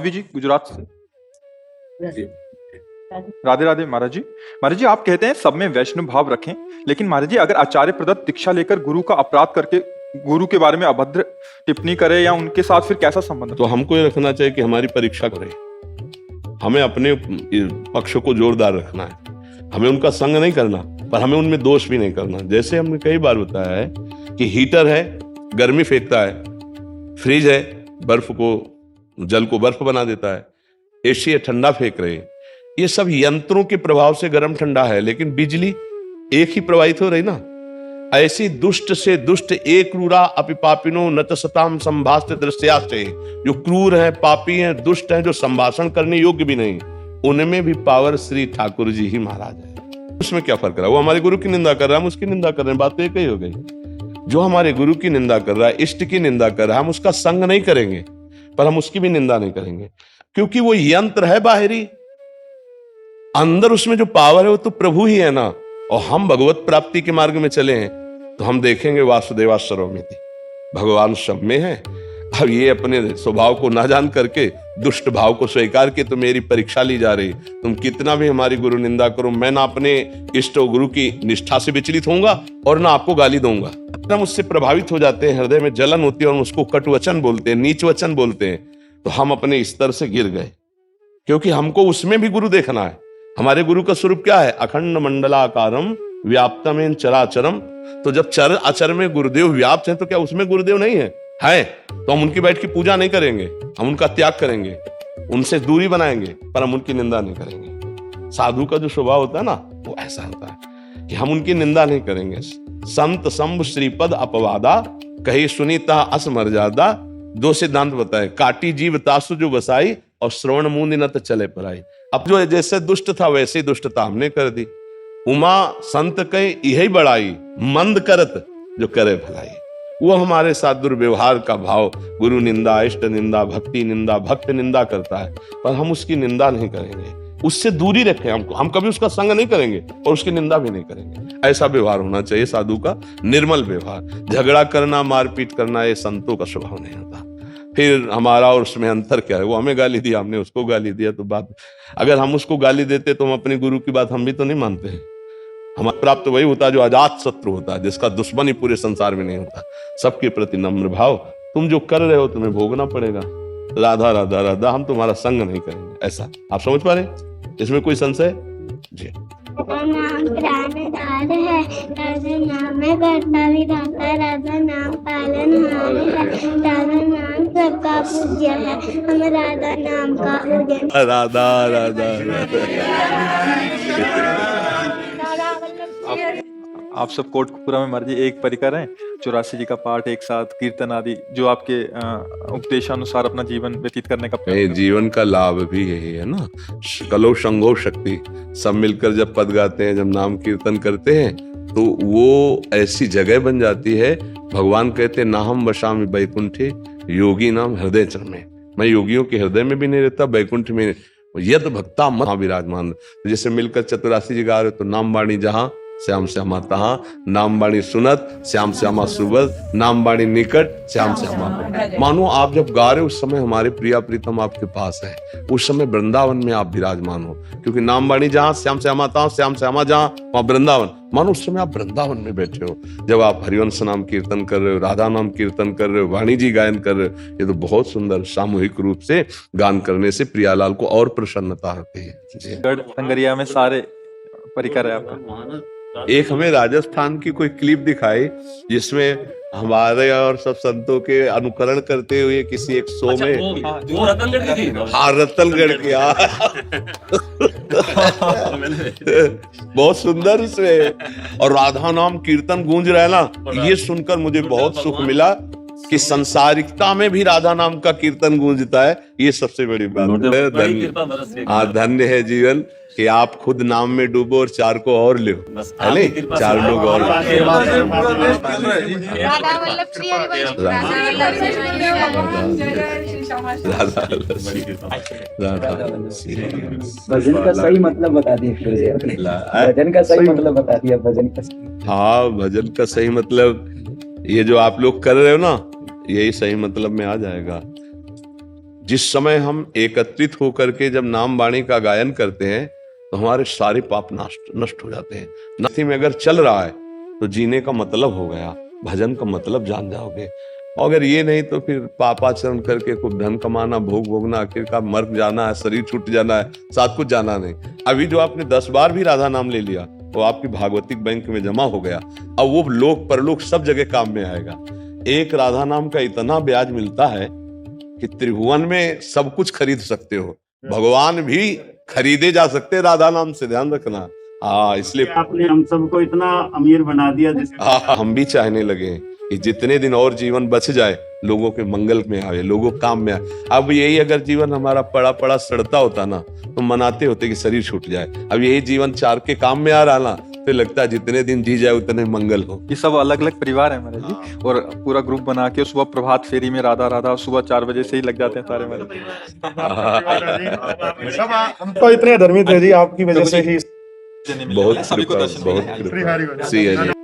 जी गुजरात से। राधे राधे महाराज जी। महाराज जी, आप कहते हैं सब में वैष्णव भाव रखें, लेकिन महाराज जी अगर आचार्य प्रदत्त दीक्षा लेकर गुरु का अपराध करके गुरु के बारे में अभद्र टिप्पणी करे या उनके साथ फिर कैसा संबंध? तो हमको ये रखना चाहिए कि हमारी परीक्षा करें, हमें अपने पक्ष को जोरदार रखना है, हमें उनका संग नहीं करना, पर हमें उनमें दोष भी नहीं करना। जैसे हमने कई बार बताया है कि हीटर है, गर्मी फेंकता है, फ्रिज है, जल को बर्फ बना देता है, एसी है, ठंडा फेंक रहे हैं। ये सब यंत्रों के प्रभाव से गर्म ठंडा है, लेकिन बिजली एक ही प्रवाहित हो रही ना। ऐसी दुष्ट से दुष्ट एक क्रूरा अपि पापिनो न च सताम संभाषते दृश्यास्ते, जो क्रूर हैं, पापी हैं, दुष्ट हैं, जो संभाषण करने योग्य भी नहीं, उनमें भी पावर श्री ठाकुर जी ही महाराज है। उसमें क्या फर्क रहा? वो हमारे गुरु की निंदा कर रहा है, हम उसकी निंदा कर रहे हैं, बात तो एक ही हो गई। जो हमारे गुरु की निंदा कर रहा है, इष्ट की निंदा कर रहा है, हम उसका संग नहीं करेंगे, पर हम उसकी भी निंदा नहीं करेंगे, क्योंकि वो यंत्र है बाहरी। अंदर उसमें जो पावर है वो तो प्रभु ही है ना। और हम भगवत प्राप्ति के मार्ग में चले हैं तो हम देखेंगे वासुदेवा सर्वमिति, भगवान सब में है। अब ये अपने स्वभाव को ना जान करके दुष्ट भाव को स्वीकार के तो मेरी परीक्षा ली जा रही। तुम कितना भी हमारी गुरु निंदा करो, मैं ना अपने इष्ट और गुरु की निष्ठा से विचलित होऊंगा और ना आपको गाली दूंगा। हम उससे प्रभावित हो जाते हैं, हृदय में जलन होती है और उसको कट वचन बोलते हैं, नीच वचन बोलते हैं, तो हम अपने स्तर से गिर गए। क्योंकि हमको उसमें भी गुरु देखना है। हमारे गुरु का स्वरूप क्या है? अखंड मंडलाकारम व्याप्तमेन चराचरम। तो जब चर अचर में गुरुदेव व्याप्त हैं, तो क्या उसमें गुरुदेव नहीं है? है तो हम उनकी बैठ की पूजा नहीं करेंगे, हम उनका त्याग करेंगे, उनसे दूरी बनाएंगे, पर हम उनकी निंदा नहीं करेंगे। साधु का जो स्वभाव होता है ना, वो ऐसा होता है कि हम उनकी निंदा नहीं करेंगे। संत संभ श्रीपद अपवादा, कही सुनीता असमर्यादा। दो सिद्धांत बताए, काटी जीव तासु जो बसाई, और श्रवण मुंद न तो चले पराई। अब जो जैसे दुष्ट था वैसे ही दुष्टता हमने कर दी। उमा संत कहे यही बड़ाई, मंद करत जो करे भलाई। वो हमारे साथ दुर्व्यवहार का भाव, गुरु निंदा, इष्ट निंदा, भक्ति निंदा, भक्त निंदा करता है, पर हम उसकी निंदा नहीं करेंगे, उससे दूरी रखें। हम कभी उसका संग नहीं करेंगे और उसकी निंदा भी नहीं करेंगे। ऐसा व्यवहार होना चाहिए साधु का, निर्मल व्यवहार। झगड़ा करना, मारपीट करना, ये संतों का स्वभाव नहीं होता। फिर हमारा और उसमें अंतर क्या है? वो हमें गाली दिया, हमने उसको गाली दिया, तो बात, अगर हम उसको गाली देते तो हम अपने गुरु की बात हम भी तो नहीं मानते हैं। हमारा प्राप्त वही होता है जो अजात शत्रु होता है, जिसका दुश्मनी पूरे संसार में नहीं होता। सबके प्रति नम्र भाव। तुम जो कर रहे हो तुम्हें भोगना पड़ेगा। राधा राधा राधा, हम तुम्हारा संग नहीं करेंगे। ऐसा आप समझ पा रहे? इसमें कोई संशय? जी। नाम प्राणधार है, राधा नाम में करता भी रहता है, राधा नाम पालनहार है, राधा नाम सबका पूज्य है, हम राधा नाम का पूजन। राधा राधा आप सब कोटपुरा में महाराज जी एक परिकर हैं, 84 जी का पाठ एक साथ, कीर्तन आदि, जो आपके उपदेशानुसार अपना जीवन व्यतीत करने का जीवन का लाभ भी यही है ना। कलो संगो शक्ति, सब मिलकर जब पद गाते हैं, जब नाम कीर्तन करते हैं, तो वो ऐसी जगह बन जाती है। भगवान कहते ना हम वशामि बैकुंठे योगी नाम हृदय चरमे। मैं योगियों के हृदय में भी नहीं रहता, बैकुंठ में यद भक्ता मत विराजमान। जैसे मिलकर 84 जी गा रहे, तो नाम वाणी जहां श्याम श्यामा तहां, नाम बाणी सुनत श्याम श्यामा सुबल, नाम बाणी निकट श्याम श्यामा। मानो आप जब गा रहे हो उस समय हमारे प्रिया प्रीतम आपके पास है, उस समय वृंदावन में आप विराजमान हो। क्योंकि नाम बाणी जहां श्याम श्यामा तहां, श्याम श्यामा जहां वहां वृंदावन। मानो उस समय आप वृंदावन में बैठे हो, जब आप हरिवंश नाम कीर्तन कर रहे हो, राधा नाम कीर्तन कर रहे हो, वाणी जी गायन कर रहे हो। ये तो बहुत सुंदर सामूहिक रूप से गान करने से प्रियालाल को और प्रसन्नता होती है। गढ़ संगरिया में सारे परिकर है आपका। एक हमें राजस्थान की कोई क्लिप दिखाई जिसमें हमारे और सब संतों के अनुकरण करते हुए किसी एक शो में, वो रतनगढ़ की थी। हाँ रतनगढ़ की, बहुत सुंदर इसमें। और राधा नाम कीर्तन गूंज रहा है ना, ये सुनकर मुझे बहुत सुख मिला कि संसारिकता में भी राधा नाम का कीर्तन गूंजता है। ये सबसे बड़ी बात है। धन्य, हाँ धन्य है जीवन कि आप खुद नाम में डूबो और चार को और ले, है नहीं? चार लोग और। भजन का सही मतलब बता दिया, भजन का सही मतलब बता दिया, भजन का। हाँ भजन का सही मतलब, ये जो आप लोग कर रहे हो ना, यही सही मतलब में आ जाएगा। जिस समय हम एकत्रित होकर के जब नाम वाणी का गायन करते हैं तो हमारे सारे पाप नष्ट हो जाते हैं। नथी में अगर चल रहा है तो जीने का मतलब हो गया, भजन का मतलब जान जाओगे। अगर ये नहीं तो फिर पापाचरण करके खूब धन कमाना, भोग भोगना, आखिरकार मर जाना है, शरीर छूट जाना है, साथ कुछ जाना नहीं। अभी जो आपने 10 बार भी राधा नाम ले लिया वो आपकी भागवतिक बैंक में जमा हो गया। अब वो लोक परलोक सब जगह काम में आएगा। एक राधा नाम का इतना ब्याज मिलता है कि त्रिभुवन में सब कुछ खरीद सकते हो, भगवान भी खरीदे जा सकते हैं राधा नाम से, ध्यान रखना। इसलिए आपने हम सबको इतना अमीर बना दिया हम भी चाहने लगे कि जितने दिन और जीवन बच जाए लोगों के मंगल में आवे, लोगों काम में आए। अब यही अगर जीवन हमारा पड़ा पड़ा सड़ता होता ना तो मनाते होते कि शरीर छूट जाए। अब यही जीवन 4 के काम में आ रहा ना तो लगता है जितने दिन जी जाए उतने मंगल हो। ये सब अलग अलग परिवार है महाराज जी, और पूरा ग्रुप बना के सुबह प्रभात फेरी में राधा राधा सुबह 4 बजे से ही लग जाते हैं सारे महाराज। हम तो इतने धर्मी थे जी, आपकी वजह से ही बहुत कृपा, बहुत कृपा।